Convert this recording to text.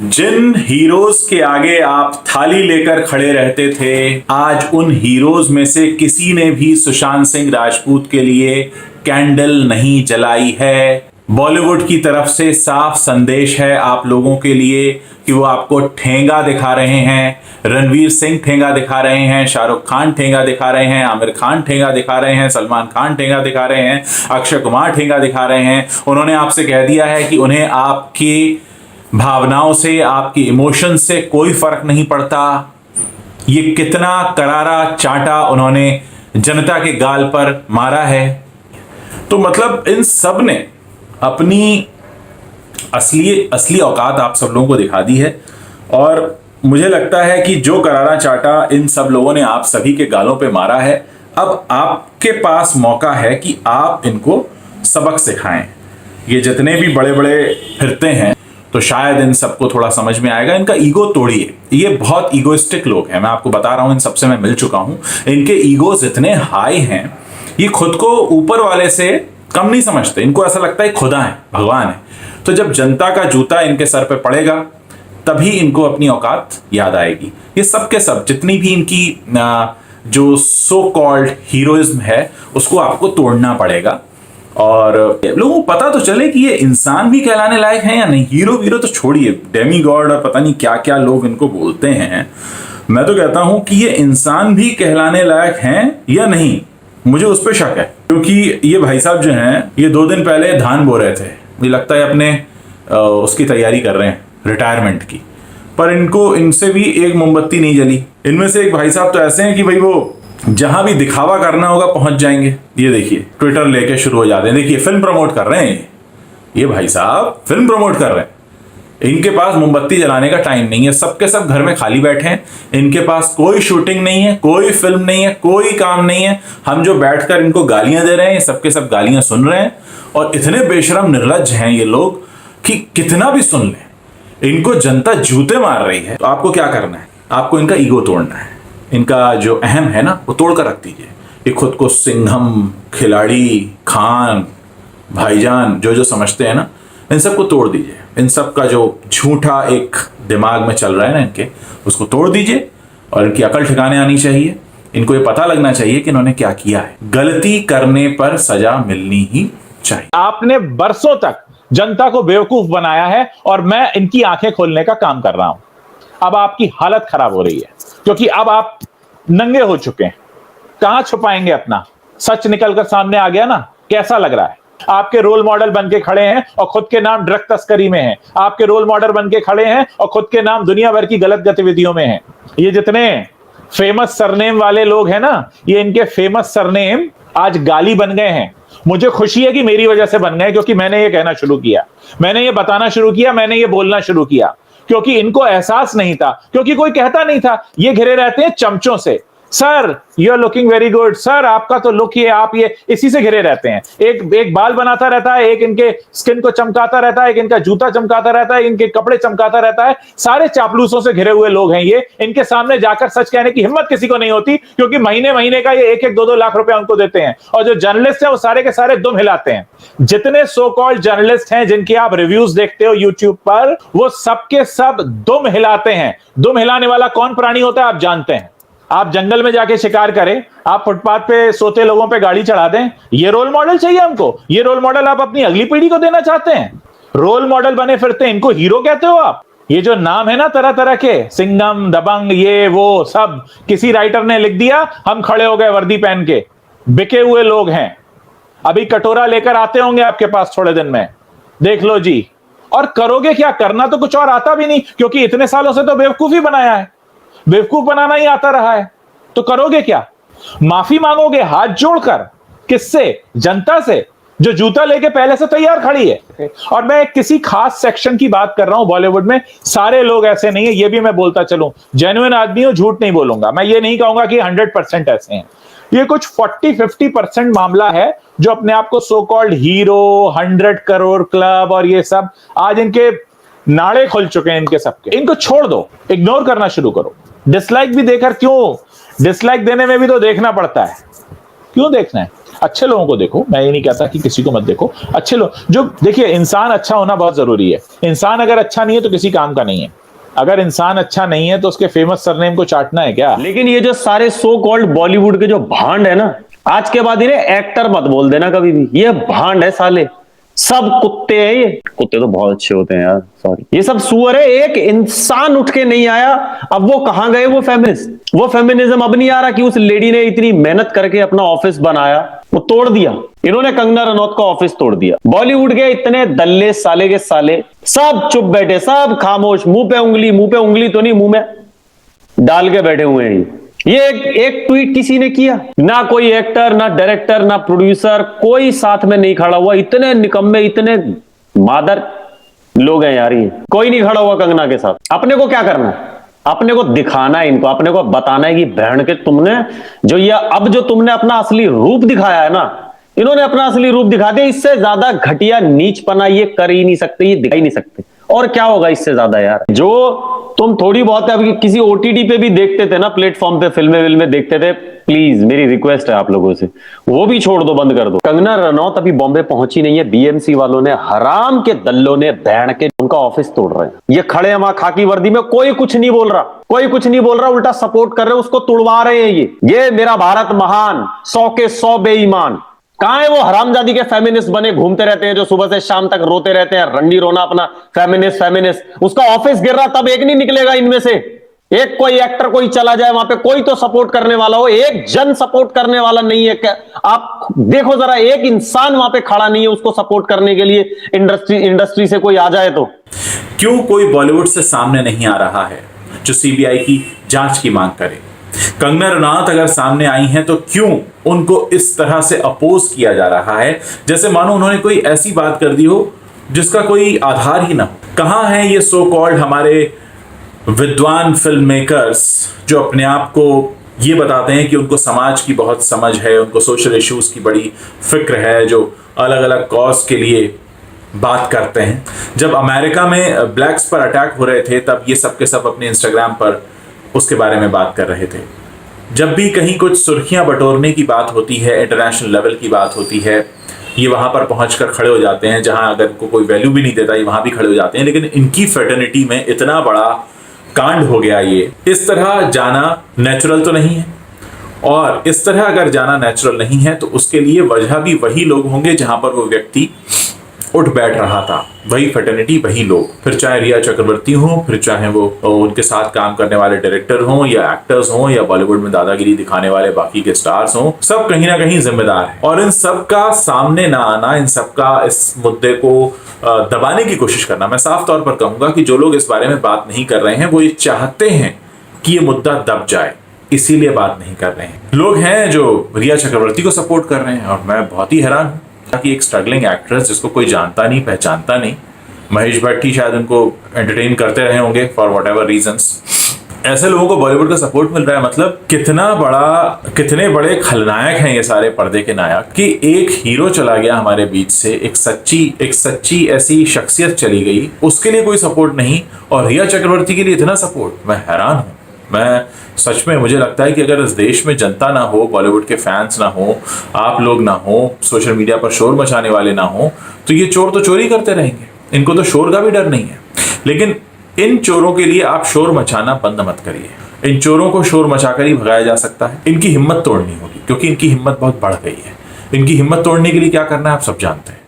जिन heroes के आगे आप थाली लेकर खड़े रहते थे, आज उन हीरोज में से किसी ने भी सुशांत सिंह राजपूत के लिए कैंडल नहीं जलाई है। बॉलीवुड की तरफ से साफ संदेश है आप लोगों के लिए कि वो आपको ठेंगा दिखा रहे हैं। रणवीर सिंह ठेंगा दिखा रहे हैं, शाहरुख खान ठेंगा दिखा रहे हैं, आमिर खान ठेंगा दिखा रहे हैं, सलमान खान ठेंगा दिखा रहे हैं, अक्षय कुमार ठेंगा दिखा रहे हैं। उन्होंने आपसे कह दिया है कि उन्हें आपकी भावनाओं से, आपकी इमोशन से कोई फर्क नहीं पड़ता। ये कितना करारा चाटा उन्होंने जनता के गाल पर मारा है। तो मतलब इन सब ने अपनी असली औकात आप सब लोगों को दिखा दी है। और मुझे लगता है कि जो करारा चाटा इन सब लोगों ने आप सभी के गालों पे मारा है, अब आपके पास मौका है कि आप इनको सबक सिखाएं। ये जितने भी बड़े बड़े फिरते हैं तो शायद इन सबको थोड़ा समझ में आएगा। इनका ईगो तोड़िए। ये बहुत ईगोइस्टिक लोग हैं, मैं आपको बता रहा हूं, इन सबसे मैं मिल चुका हूं। इनके ईगोज इतने हाई हैं, ये खुद को ऊपर वाले से कम नहीं समझते। इनको ऐसा लगता है खुदा है, भगवान है। तो जब जनता का जूता इनके सर पे पड़ेगा तभी इनको अपनी औकात याद आएगी। ये सब के सब जितनी भी इनकी जो सो कॉल्ड हीरोइज्म है उसको आपको तोड़ना पड़ेगा। और लोगों को पता तो चले कि ये इंसान भी कहलाने लायक है या नहीं। हीरो वीरो तो छोड़िए, डेमी गॉड और पता नहीं क्या क्या लोग इनको बोलते हैं। मैं तो कहता हूं कि ये इंसान भी कहलाने लायक हैं या नहीं, मुझे उस पर शक है। क्योंकि ये भाई साहब जो हैं, ये 2 दिन पहले धान बो रहे थे। मुझे लगता है अपने उसकी तैयारी कर रहे हैं रिटायरमेंट की, पर इनको इनसे भी एक मोमबत्ती नहीं जली। इनमें से एक भाई साहब तो ऐसे हैं कि भाई वो जहां भी दिखावा करना होगा पहुंच जाएंगे। ये देखिए ट्विटर लेके शुरू हो जाते हैं। देखिए फिल्म प्रमोट कर रहे हैं ये भाई साहब, फिल्म प्रमोट कर रहे हैं। इनके पास मोमबत्ती जलाने का टाइम नहीं है। सबके सब घर में खाली बैठे हैं। इनके पास कोई शूटिंग नहीं है, कोई फिल्म नहीं है, कोई काम नहीं है। हम जो बैठकर इनको गालियां दे रहे हैं, ये सबके सब गालियां सुन रहे हैं। और इतने बेशरम निर्लज्ज हैं ये लोग कि कितना भी सुन लें, इनको जनता जूते मार रही है। तो आपको क्या करना है? आपको इनका ईगो तोड़ना है। इनका जो अहम है ना, वो तोड़ कर रख दीजिए। ये खुद को सिंघम, खिलाड़ी, खान, भाईजान जो समझते हैं ना, इन सबको तोड़ दीजिए। इन सब का जो झूठा एक दिमाग में चल रहा है ना इनके, उसको तोड़ दीजिए। और इनकी अकल ठिकाने आनी चाहिए। इनको ये पता लगना चाहिए कि इन्होंने क्या किया है। गलती करने पर सजा मिलनी ही चाहिए। आपने बरसों तक जनता को बेवकूफ बनाया है और मैं इनकी आंखें खोलने का काम कर रहा हूं। अब आपकी हालत खराब हो रही है क्योंकि अब आप नंगे हो चुके हैं। कहां छुपाएंगे अपना? सच निकलकर सामने आ गया ना। कैसा लग रहा है? आपके रोल मॉडल बन के खड़े हैं और खुद के नाम ड्रग तस्करी में है। आपके रोल मॉडल बन के खड़े हैं और खुद के नाम दुनिया भर की गलत गतिविधियों में है। ये जितने फेमस सरनेम वाले लोग हैं ना, ये इनके फेमस सरनेम आज गाली बन गए हैं। मुझे खुशी है कि मेरी वजह से बन गए, क्योंकि मैंने ये कहना शुरू किया, मैंने ये बताना शुरू किया, मैंने ये बोलना शुरू किया। क्योंकि इनको एहसास नहीं था, क्योंकि कोई कहता नहीं था। ये घिरे रहते हैं चमचों से। Sir you are looking very good, sir आपका तो लुक ही है, आप ये, इसी से घिरे रहते हैं। एक बाल बनाता रहता है, एक इनके स्किन को चमकाता रहता है, एक इनका जूता चमकाता रहता है, इनके कपड़े चमकाता रहता है। सारे चापलूसों से घिरे हुए लोग हैं ये। इनके सामने जाकर सच कहने की हिम्मत किसी को नहीं होती, क्योंकि महीने महीने का ये 1-1, 2-2 लाख रुपया उनको देते हैं। और जो जर्नलिस्ट है वो सारे के सारे दुम हिलाते हैं। जितने सो कॉल्ड जर्नलिस्ट हैं जिनके आप रिव्यूज देखते हो यूट्यूब पर, वो सबके सब दुम हिलाते हैं। दुम हिलाने वाला कौन प्राणी होता है आप जानते हैं? आप जंगल में जाके शिकार करें, आप फुटपाथ पे सोते लोगों पे गाड़ी चढ़ा दें। ये रोल मॉडल चाहिए हमको? ये रोल मॉडल आप अपनी अगली पीढ़ी को देना चाहते हैं? रोल मॉडल बने फिरते हैं, इनको हीरो कहते हो आप? ये जो नाम है ना तरह तरह के, सिंघम, दबंग, ये वो सब किसी राइटर ने लिख दिया, हम खड़े हो गए वर्दी पहन के। बिके हुए लोग हैं। अभी कटोरा लेकर आते होंगे आपके पास थोड़े दिन में, देख लो जी। और करोगे क्या? करना तो कुछ और आता भी नहीं, क्योंकि इतने सालों से तो बेवकूफी बनाया है, बेवकूफ बनाना ही आता रहा है। तो करोगे क्या? माफी मांगोगे हाथ जोड़कर? किससे? जनता से, जो जूता लेके पहले से तैयार खड़ी है। और मैं किसी खास सेक्शन की बात कर रहा हूं बॉलीवुड में, सारे लोग ऐसे नहीं है, ये भी मैं बोलता चलूं। जेन्युइन आदमी हो, झूठ नहीं बोलूंगा मैं। ये नहीं कहूंगा कि 100% ऐसे हैं। ये कुछ 40-50% मामला है जो अपने आप को so called hero, 100 crore club और ये सब, आज इनके नाड़े खुल चुके हैं इनके सबके। इनको छोड़ दो, इग्नोर करना शुरू करो। डिसलाइक भी देकर क्यों? डिसलाइक देने में भी तो देखना पड़ता है। क्यों देखना है? अच्छे लोगों को देखो, मैं ये नहीं कहता कि किसी को मत देखो, अच्छे लोग जो, देखिए इंसान अच्छा होना बहुत जरूरी है। इंसान अगर अच्छा नहीं है तो किसी काम का नहीं है। अगर इंसान अच्छा नहीं है तो उसके फेमस सरनेम को चाटना है क्या? लेकिन ये जो सारे सो कॉल्ड बॉलीवुड के जो भांड है ना, आज के बाद इन्हें एक्टर मत बोल देना कभी भी, ये भांड है साले, सब कुत्ते हैं। ये कुत्ते तो बहुत अच्छे होते हैं यार, सॉरी, ये सब सुअर है। एक इंसान उठ के नहीं आया, अब वो कहां गए वो फेमिनिस्ट, वो फेमिनिज्म अब नहीं आ रहा कि उस लेडी ने इतनी मेहनत करके अपना ऑफिस बनाया, वो तोड़ दिया। इन्होंने कंगना रनौत का ऑफिस तोड़ दिया। बॉलीवुड के इतने दल्ले साले के साले सब चुप बैठे, सब खामोश, मुंह पे उंगली तो नहीं, मुंह में डाल के बैठे हुए हैं। ये एक ट्वीट किसी ने किया ना, कोई एक्टर ना डायरेक्टर ना प्रोड्यूसर, कोई साथ में नहीं खड़ा हुआ। इतने निकम्मे, इतने मादर लोग हैं यार, ये कोई नहीं खड़ा हुआ कंगना के साथ। अपने को क्या करना है? अपने को दिखाना है इनको, अपने को बताना है कि बहन के तुमने जो ये अब जो तुमने अपना असली रूप दिखाया है ना, इन्होंने अपना असली रूप दिखा दिया। इससे ज्यादा घटिया नीचपना ये कर ही नहीं सकते, ये दिखा ही नहीं सकते। और क्या होगा इससे ज्यादा यार? जो तुम थोड़ी बहुत अभी किसी ओटीटी पे भी देखते थे ना, प्लेटफॉर्म पे फिल्में देखते थे, प्लीज मेरी रिक्वेस्ट है आप लोगों से, वो भी छोड़ दो, बंद कर दो। कंगना रनौत अभी बॉम्बे पहुंची नहीं है, बीएमसी वालों ने, हराम के दल्लों ने बैंड के उनका ऑफिस तोड़ रहे हैं। ये खड़े हैं वहां खाकी वर्दी में, कोई कुछ नहीं बोल रहा, कोई कुछ नहीं बोल रहा, उल्टा सपोर्ट कर रहे हैं, उसको तुड़वा रहे हैं। ये मेरा भारत महान, 100 के 100 बेईमान। कहां है वो हरामजादी के फेमिनिस्ट बने घूमते रहते हैं, जो सुबह से शाम तक रोते रहते हैं, रंडी रोना अपना फेमिनिस्ट। उसका ऑफिस गिर रहा तब एक नहीं निकलेगा इनमें से, एक कोई एक्टर कोई चला जाए वहां पे, कोई तो सपोर्ट करने वाला हो। एक जन सपोर्ट करने वाला नहीं है। आप देखो जरा, एक इंसान वहां पे खड़ा नहीं है उसको सपोर्ट करने के लिए। इंडस्ट्री से कोई आ जाए तो क्यों कोई बॉलीवुड से सामने नहीं आ रहा है जो सीबीआई की जांच की मांग करे? कंगना रनौत अगर सामने आई हैं तो क्यों उनको इस तरह से अपोज किया जा रहा है, जैसे मानो उन्होंने कोई ऐसी बात कर दी हो जिसका कोई आधार ही ना हो? कहां है ये सो कॉल्ड हमारे विद्वान फिल्म मेकर्स जो अपने आप को ये बताते हैं कि उनको समाज की बहुत समझ है, उनको सोशल इश्यूज की बड़ी फिक्र है, जो अलग अलग कॉज के लिए बात करते हैं? जब अमेरिका में ब्लैक्स पर अटैक हो रहे थे तब ये सब के सब अपने इंस्टाग्राम पर उसके बारे में बात कर रहे थे। जब भी कहीं कुछ सुर्खियां बटोरने की बात होती है, इंटरनेशनल लेवल की बात होती है, ये वहां पर पहुंचकर खड़े हो जाते हैं। जहां अगर इनको कोई वैल्यू भी नहीं देता ये वहां भी खड़े हो जाते हैं। लेकिन इनकी फ्रेटर्निटी में इतना बड़ा कांड हो गया, ये इस तरह जाना नेचुरल तो नहीं है। और इस तरह अगर जाना नेचुरल नहीं है तो उसके लिए वजह भी वही लोग होंगे जहां पर वो व्यक्ति उठ बैठ रहा था, वही फ्रेटर्निटी, वही लोग। फिर चाहे रिया चक्रवर्ती हो, फिर चाहे वो उनके साथ काम करने वाले डायरेक्टर हों या एक्टर्स हों या बॉलीवुड में दादागिरी दिखाने वाले बाकी के स्टार्स हों, सब कहीं ना कहीं जिम्मेदार है। और इन सब का सामने ना आना, इन सब का इस मुद्दे को दबाने की कोशिश करना, मैं साफ तौर पर कहूंगा कि जो लोग इस बारे में बात नहीं कर रहे हैं वो ये चाहते हैं कि ये मुद्दा दब जाए, इसीलिए बात नहीं कर रहे हैं। लोग हैं जो रिया चक्रवर्ती को सपोर्ट कर रहे हैं और मैं बहुत ही हैरान हूँ कि एक स्ट्रगलिंग एक्ट्रेस जिसको कोई जानता नहीं पहचानता नहीं, महेश भट्ट ही शायद उनको एंटरटेन करते रहे होंगे फॉर व्हाटएवर रीजंस, ऐसे लोगों को बॉलीवुड का सपोर्ट मिल रहा है। मतलब कितने बड़े खलनायक हैं ये सारे पर्दे के नायक कि एक हीरो चला गया हमारे बीच से, एक सच्ची ऐसी शख्सियत चली गई, उसके लिए कोई सपोर्ट नहीं, और रिया चक्रवर्ती के लिए इतना सपोर्ट। मैं हैरान हूं। मैं सच में, मुझे लगता है कि अगर इस देश में जनता ना हो, बॉलीवुड के फैंस ना हो, आप लोग ना हो, सोशल मीडिया पर शोर मचाने वाले ना हो, तो ये चोर तो चोरी करते रहेंगे, इनको तो शोर का भी डर नहीं है। लेकिन इन चोरों के लिए आप शोर मचाना बंद मत करिए। इन चोरों को शोर मचाकर ही भगाया जा सकता है। इनकी हिम्मत तोड़नी होगी, क्योंकि इनकी हिम्मत बहुत बढ़ गई है। इनकी हिम्मत तोड़ने के लिए क्या करना है आप सब जानते हैं।